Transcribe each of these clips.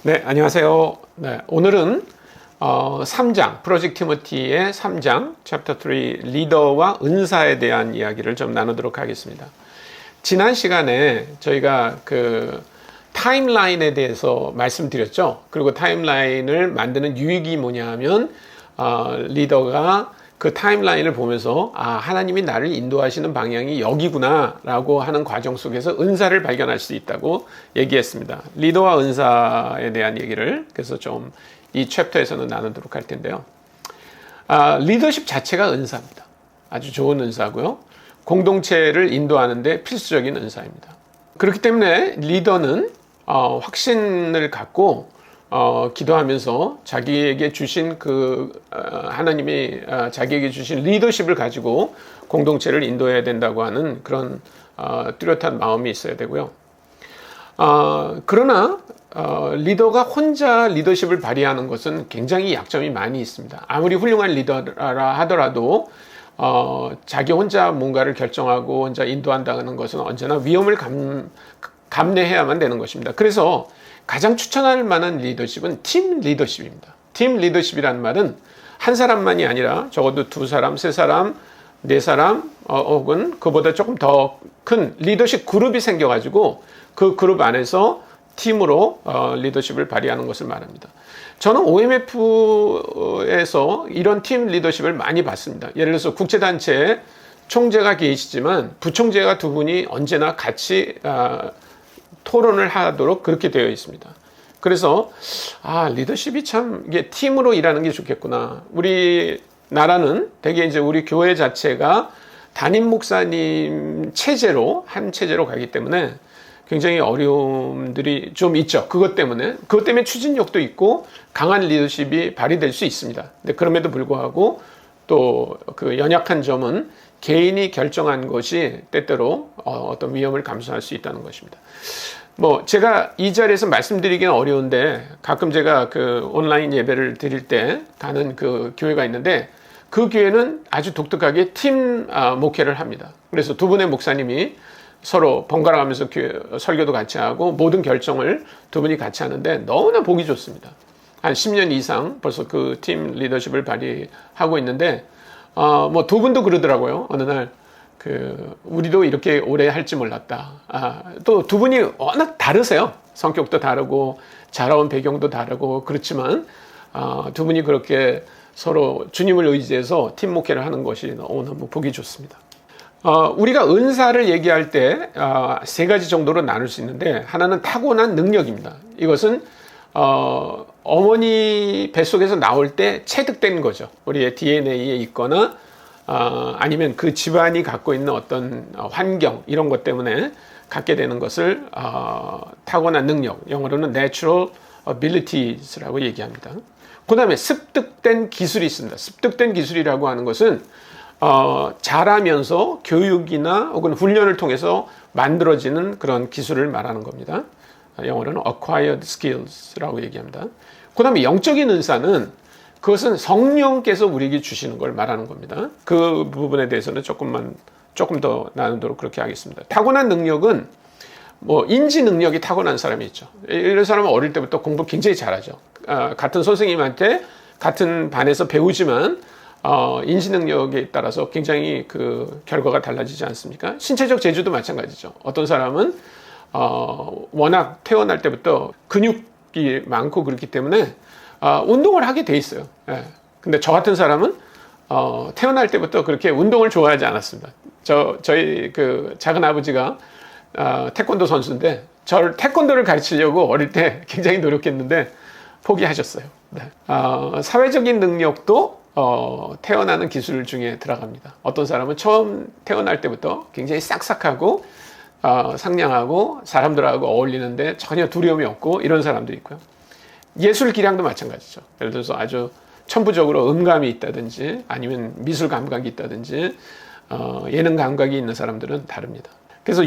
네, 안녕하세요. 네, 오늘은 3장, 프로젝트 티모티의 3장, 챕터 3, 리더와 은사에 대한 이야기를 좀 나누도록 하겠습니다. 지난 시간에 저희가 그 타임라인에 대해서 말씀드렸죠. 그리고 타임라인을 만드는 유익이 뭐냐 하면, 리더가 그 타임라인을 보면서 하나님이 나를 인도하시는 방향이 여기구나 라고 하는 과정 속에서 은사를 발견할 수 있다고 얘기했습니다. 리더와 은사에 대한 얘기를 그래서 좀 이 챕터에서는 나누도록 할 텐데요. 리더십 자체가 은사입니다. 아주 좋은 은사고요. 공동체를 인도하는데 필수적인 은사입니다. 그렇기 때문에 리더는 확신을 갖고 기도하면서 자기에게 주신 하나님이 자기에게 주신 리더십을 가지고 공동체를 인도해야 된다고 하는 그런 뚜렷한 마음이 있어야 되고요. 그러나 리더가 혼자 리더십을 발휘하는 것은 굉장히 약점이 많이 있습니다. 아무리 훌륭한 리더라 하더라도 자기 혼자 뭔가를 결정하고 혼자 인도한다는 것은 언제나 위험을 감내해야만 되는 것입니다. 그래서 가장 추천할 만한 리더십은 팀 리더십입니다. 팀 리더십이라는 말은 한 사람만이 아니라 적어도 두 사람, 세 사람, 네 사람 혹은 그보다 조금 더 큰 리더십 그룹이 생겨가지고 그 그룹 안에서 팀으로 리더십을 발휘하는 것을 말합니다. 저는 OMF에서 이런 팀 리더십을 많이 봤습니다. 예를 들어서 국제단체에 총재가 계시지만 부총재가 두 분이 언제나 같이 토론을 하도록 그렇게 되어 있습니다. 그래서 리더십이 참 이게 팀으로 일하는 게 좋겠구나. 우리 나라는 대개 이제 우리 교회 자체가 담임 목사님 체제로 한 체제로 가기 때문에 굉장히 어려움들이 좀 있죠. 그것 때문에 추진력도 있고 강한 리더십이 발휘될 수 있습니다. 근데 그럼에도 불구하고 또 그 연약한 점은 개인이 결정한 것이 때때로 어떤 위험을 감수할 수 있다는 것입니다. 제가 이 자리에서 말씀드리기는 어려운데 가끔 제가 그 온라인 예배를 드릴 때 가는 그 교회가 있는데 그 교회는 아주 독특하게 팀 목회를 합니다. 그래서 두 분의 목사님이 서로 번갈아 가면서 설교도 같이 하고 모든 결정을 두 분이 같이 하는데 너무나 보기 좋습니다. 한 10년 이상 벌써 그 팀 리더십을 발휘하고 있는데 두 분도 그러더라고요. 어느 날 우리도 이렇게 오래 할지 몰랐다. 또 두 분이 워낙 다르세요. 성격도 다르고 자라온 배경도 다르고 그렇지만 두 분이 그렇게 서로 주님을 의지해서 팀 목회를 하는 것이 너무 보기 좋습니다. 우리가 은사를 얘기할 때 세 가지 정도로 나눌 수 있는데 하나는 타고난 능력입니다. 이것은 어머니 뱃속에서 나올 때 체득된 거죠. 우리의 DNA에 있거나 아니면 그 집안이 갖고 있는 어떤 환경 이런 것 때문에 갖게 되는 것을 타고난 능력, 영어로는 natural abilities라고 얘기합니다. 그 다음에 습득된 기술이 있습니다. 습득된 기술이라고 하는 것은 자라면서 교육이나 혹은 훈련을 통해서 만들어지는 그런 기술을 말하는 겁니다. 영어로는 acquired skills라고 얘기합니다. 그 다음에 영적인 은사는 그것은 성령께서 우리에게 주시는 걸 말하는 겁니다. 그 부분에 대해서는 조금 더 나누도록 그렇게 하겠습니다. 타고난 능력은 인지 능력이 타고난 사람이 있죠. 이런 사람은 어릴 때부터 공부 굉장히 잘하죠. 같은 선생님한테 같은 반에서 배우지만 인지 능력에 따라서 굉장히 그 결과가 달라지지 않습니까? 신체적 재주도 마찬가지죠. 어떤 사람은 워낙 태어날 때부터 근육이 많고 그렇기 때문에 운동을 하게 돼 있어요. 근데 저 같은 사람은 태어날 때부터 그렇게 운동을 좋아하지 않았습니다. 저희 그 작은 아버지가 태권도 선수인데 저를 태권도를 가르치려고 어릴 때 굉장히 노력했는데 포기하셨어요. 사회적인 능력도 태어나는 기술 중에 들어갑니다. 어떤 사람은 처음 태어날 때부터 굉장히 싹싹하고 상냥하고 사람들하고 어울리는데 전혀 두려움이 없고 이런 사람도 있고요. 예술 기량도 마찬가지죠. 예를 들어서 아주 천부적으로 음감이 있다든지 아니면 미술 감각이 있다든지 예능 감각이 있는 사람들은 다릅니다. 그래서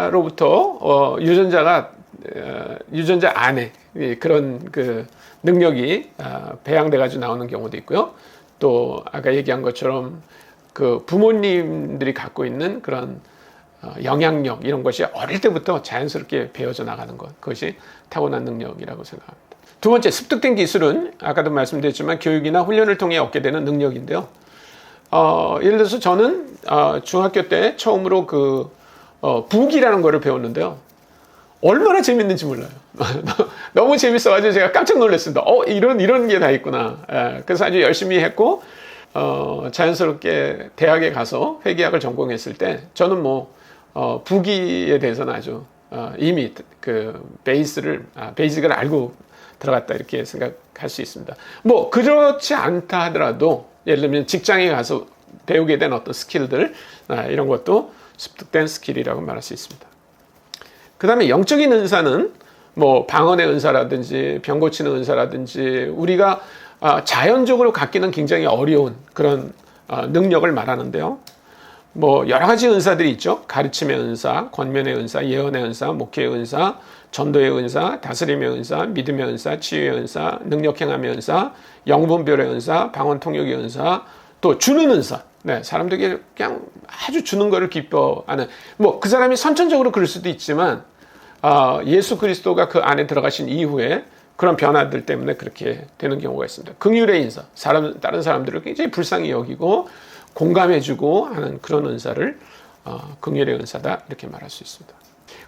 유전자로부터 유전자 안에 그런 그 능력이 배양돼 가지고 나오는 경우도 있고요. 또 아까 얘기한 것처럼 그 부모님들이 갖고 있는 그런 영향력 이런 것이 어릴 때부터 자연스럽게 배워져 나가는 것, 그것이 타고난 능력이라고 생각합니다. 두 번째, 습득된 기술은 아까도 말씀드렸지만 교육이나 훈련을 통해 얻게 되는 능력인데요. 예를 들어서 저는 중학교 때 처음으로 부기라는 거를 배웠는데요. 얼마나 재밌는지 몰라요. 너무 재밌어가지고 제가 깜짝 놀랐습니다. 이런 게 다 있구나. 그래서 아주 열심히 했고, 자연스럽게 대학에 가서 회계학을 전공했을 때, 저는 부기에 대해서는 아주, 이미 베이직을 알고 들어갔다 이렇게 생각할 수 있습니다. 그렇지 않다 하더라도, 예를 들면 직장에 가서 배우게 된 어떤 스킬들, 이런 것도 습득된 스킬이라고 말할 수 있습니다. 그 다음에 영적인 은사는 방언의 은사라든지 병 고치는 은사라든지 우리가 자연적으로 갖기는 굉장히 어려운 그런 능력을 말하는데요. 여러 가지 은사들이 있죠. 가르침의 은사, 권면의 은사, 예언의 은사, 목회의 은사, 전도의 은사, 다스림의 은사, 믿음의 은사, 치유의 은사, 능력 행함의 은사, 영분별의 은사, 방언 통역의 은사, 또 주는 은사. 네, 사람들에게 그냥 아주 주는 거를 기뻐하는, 그 사람이 선천적으로 그럴 수도 있지만, 예수 그리스도가 그 안에 들어가신 이후에 그런 변화들 때문에 그렇게 되는 경우가 있습니다. 긍휼의 인사, 다른 사람들을 굉장히 불쌍히 여기고 공감해주고 하는 그런 은사를 긍휼의 은사다 이렇게 말할 수 있습니다.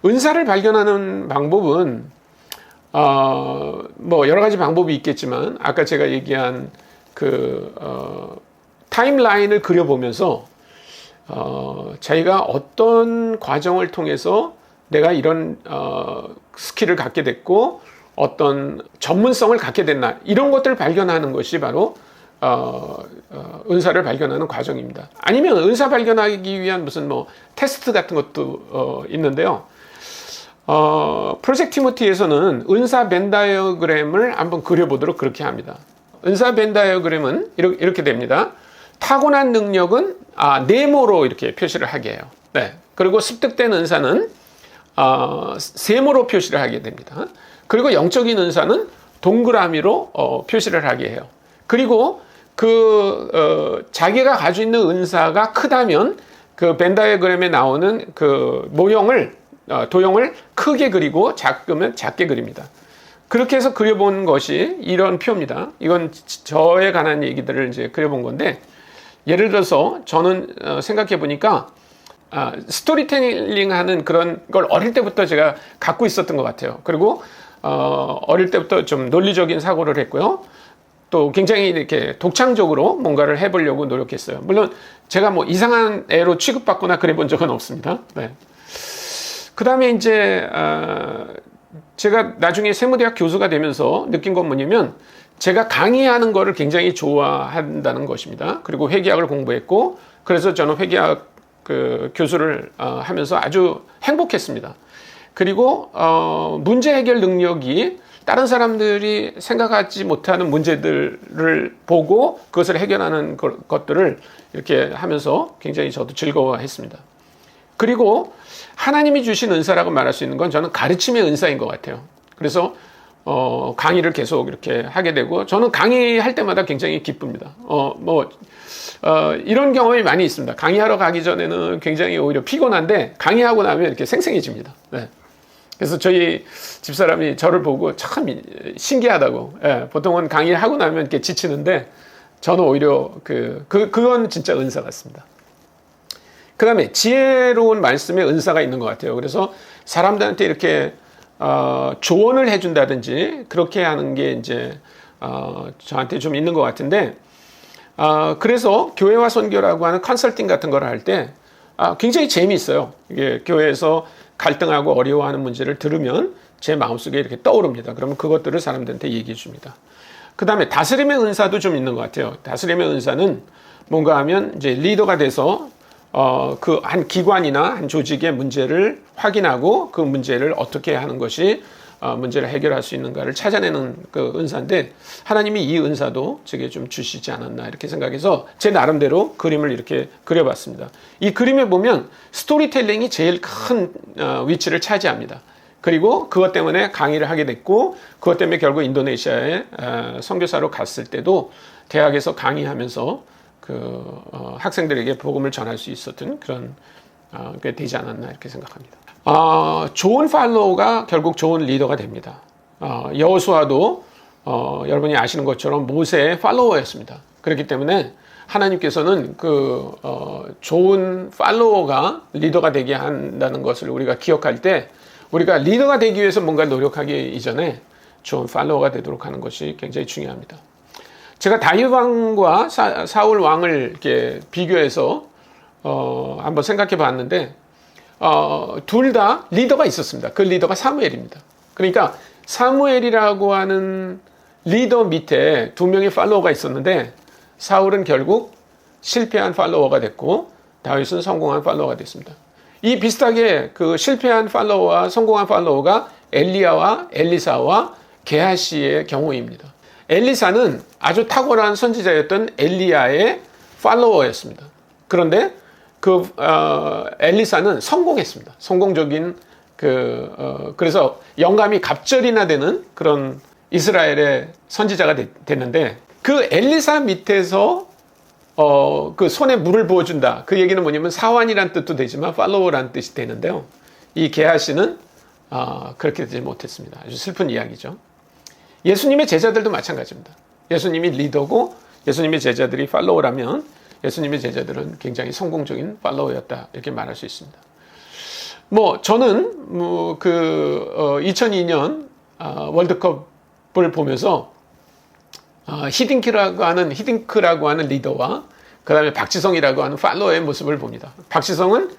은사를 발견하는 방법은 여러 가지 방법이 있겠지만 아까 제가 얘기한 타임라인을 그려보면서 자기가 어떤 과정을 통해서 내가 이런 스킬을 갖게 됐고 어떤 전문성을 갖게 됐나 이런 것들을 발견하는 것이 바로 은사를 발견하는 과정입니다. 아니면 은사 발견하기 위한 무슨 테스트 같은 것도 있는데요. 프로젝트 티모티에서는 은사 벤 다이어그램을 한번 그려보도록 그렇게 합니다. 은사 벤 다이어그램은 이렇게 됩니다. 타고난 능력은 네모로 이렇게 표시를 하게 해요. 네. 그리고 습득된 은사는 세모로 표시를 하게 됩니다. 그리고 영적인 은사는 동그라미로 표시를 하게 해요. 그리고 자기가 가지고 있는 은사가 크다면 그 벤 다이어그램에 나오는 도형을 크게 그리고 작으면 작게 그립니다. 그렇게 해서 그려본 것이 이런 표입니다. 이건 저에 관한 얘기들을 이제 그려본 건데, 예를 들어서 저는 생각해 보니까 스토리텔링 하는 그런 걸 어릴 때부터 제가 갖고 있었던 것 같아요. 그리고 어릴 때부터 좀 논리적인 사고를 했고요. 또 굉장히 이렇게 독창적으로 뭔가를 해보려고 노력했어요. 물론 제가 이상한 애로 취급받거나 그래 본 적은 없습니다. 네. 그 다음에 이제 제가 나중에 세무대학 교수가 되면서 느낀 건 뭐냐면, 제가 강의하는 거를 굉장히 좋아한다는 것입니다. 그리고 회계학을 공부했고, 그래서 저는 회계학 교수를 하면서 아주 행복했습니다. 그리고 문제 해결 능력이 다른 사람들이 생각하지 못하는 문제들을 보고 그것을 해결하는 것들을 이렇게 하면서 굉장히 저도 즐거워했습니다. 그리고 하나님이 주신 은사라고 말할 수 있는 건 저는 가르침의 은사인 것 같아요. 그래서 강의를 계속 이렇게 하게 되고, 저는 강의할 때마다 굉장히 기쁩니다. 이런 경험이 많이 있습니다. 강의하러 가기 전에는 굉장히 오히려 피곤한데 강의하고 나면 이렇게 생생해집니다. 네. 그래서 저희 집사람이 저를 보고 참 신기하다고. 예, 보통은 강의하고 나면 이렇게 지치는데 저는 오히려 그건 진짜 은사 같습니다. 그 다음에 지혜로운 말씀에 은사가 있는 것 같아요. 그래서 사람들한테 이렇게 조언을 해준다든지 그렇게 하는 게 이제 저한테 좀 있는 것 같은데, 그래서 교회와 선교라고 하는 컨설팅 같은 걸 할 때 굉장히 재미있어요. 이게 교회에서 갈등하고 어려워하는 문제를 들으면 제 마음속에 이렇게 떠오릅니다. 그러면 그것들을 사람들한테 얘기해 줍니다. 그 다음에 다스림의 은사도 좀 있는 것 같아요. 다스림의 은사는 뭔가 하면 이제 리더가 돼서 그 한 기관이나 한 조직의 문제를 확인하고 그 문제를 어떻게 하는 것이 문제를 해결할 수 있는가를 찾아내는 그 은사인데, 하나님이 이 은사도 제게 좀 주시지 않았나 이렇게 생각해서 제 나름대로 그림을 이렇게 그려봤습니다. 이 그림에 보면 스토리텔링이 제일 큰 위치를 차지합니다. 그리고 그것 때문에 강의를 하게 됐고, 그것 때문에 결국 인도네시아에 선교사로 갔을 때도 대학에서 강의하면서 학생들에게 복음을 전할 수 있었던 그런 꽤 되지 않았나 이렇게 생각합니다. 좋은 팔로워가 결국 좋은 리더가 됩니다. 여호수아도 여러분이 아시는 것처럼 모세의 팔로워였습니다. 그렇기 때문에 하나님께서는 좋은 팔로워가 리더가 되게 한다는 것을 우리가 기억할 때, 우리가 리더가 되기 위해서 뭔가 노력하기 이전에 좋은 팔로워가 되도록 하는 것이 굉장히 중요합니다. 제가 다윗 왕과 사울 왕을 이렇게 비교해서 한번 생각해 봤는데, 둘 다 리더가 있었습니다. 그 리더가 사무엘입니다. 그러니까 사무엘이라고 하는 리더 밑에 두 명의 팔로워가 있었는데, 사울은 결국 실패한 팔로워가 됐고 다윗은 성공한 팔로워가 됐습니다. 이 비슷하게 그 실패한 팔로워와 성공한 팔로워가 엘리야와 엘리사와 게하시의 경우입니다. 엘리사는 아주 탁월한 선지자였던 엘리야의 팔로워였습니다. 그런데 엘리사는 성공했습니다. 성공적인 그래서 영감이 갑절이나 되는 그런 이스라엘의 선지자가 됐는데, 그 엘리사 밑에서 그 손에 물을 부어준다. 그 얘기는 뭐냐면 사환이란 뜻도 되지만 팔로워란 뜻이 되는데요. 이 게하시는 그렇게 되지 못했습니다. 아주 슬픈 이야기죠. 예수님의 제자들도 마찬가지입니다. 예수님이 리더고 예수님의 제자들이 팔로워라면 예수님의 제자들은 굉장히 성공적인 팔로워였다, 이렇게 말할 수 있습니다. 저는 2002년 월드컵을 보면서 히딩크라고 하는 리더와 그 다음에 박지성이라고 하는 팔로워의 모습을 봅니다. 박지성은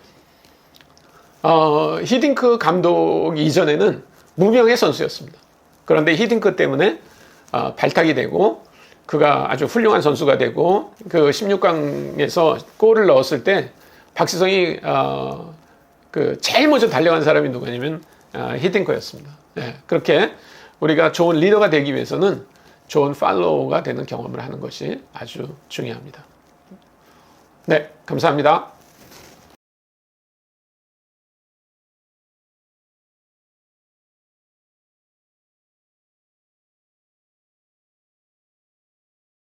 히딩크 감독 이전에는 무명의 선수였습니다. 그런데 히딩크 때문에 발탁이 되고 그가 아주 훌륭한 선수가 되고, 그 16강에서 골을 넣었을 때 박지성이 제일 먼저 달려간 사람이 누구냐면 히딩크였습니다. 네, 그렇게 우리가 좋은 리더가 되기 위해서는 좋은 팔로워가 되는 경험을 하는 것이 아주 중요합니다. 네, 감사합니다.